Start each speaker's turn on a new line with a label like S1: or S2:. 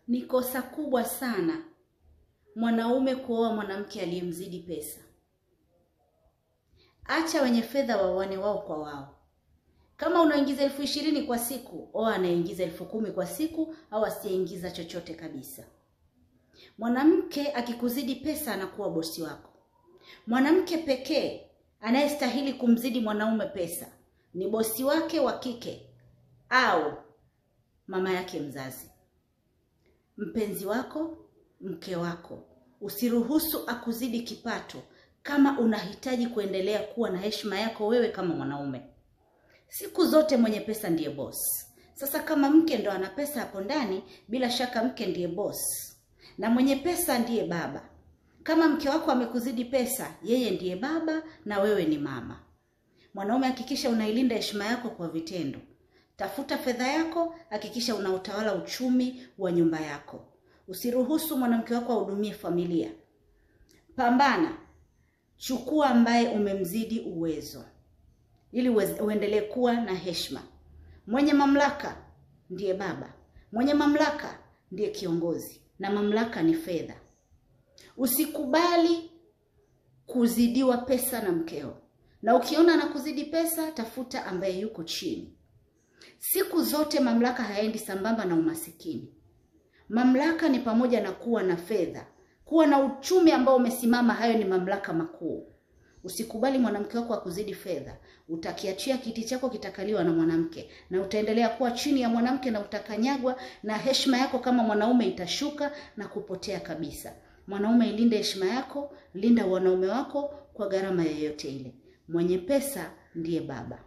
S1: Ni kosa kubwa sana mwanaume kuoa mwanamke aliyemzidi pesa. Acha wenye fedha waoane wao kwa wao. Kama unaingiza 20,000 kwa siku, oa anaingiza 10,000 kwa siku au asiyeingiza chochote kabisa. Mwanamke akikuzidi pesa anakuwa bosi wako. Mwanamke pekee anayestahili kumzidi mwanaume pesa ni bosi wake wa kike au mama yake mzazi. Mpenzi wako, mke wako, usiruhusu akuzidi kipato kama unahitaji kuendelea kuwa na heshima yako wewe kama mwanaume. Siku zote mwenye pesa ndiye boss. Sasa kama mke ndo ana pesa hapo ndani, bila shaka mke ndiye boss. Na mwenye pesa ndiye baba. Kama mke wako amekuzidi pesa, yeye ndiye baba na wewe ni mama. Mwanaume, hakikisha unailinda heshima yako kwa vitendo. Tafuta fedha yako, hakikisha unautawala uchumi wa nyumba yako. Usiruhusu mwanamke wako ahudumie familia. Pambana, chukua ambaye umemzidi uwezo, ili uendelee kuwa na heshima. Mwenye mamlaka ndiye baba. Mwenye mamlaka ndiye kiongozi, na mamlaka ni fedha. Usikubali kuzidiwa pesa na mkeo. Na ukiona anakuzidi pesa, tafuta ambaye yuko chini. Siku zote mamlaka haendi sambamba na umasikini. Mamlaka ni pamoja na kuwa na fedha, kuwa na uchumi ambao umesimama. Hayo ni mamlaka makuu. Usikubali mwanamke wako akuzidi fedha. Utakiachia kiti chako kitakaliwa na mwanamke, na utaendelea kuwa chini ya mwanamke na utakanyagwa, na heshima yako kama mwanaume itashuka na kupotea kabisa. Mwanaume, ilinde heshima yako, linda wanaume wako kwa gharama yoyote ile. Mwenye pesa ndiye baba.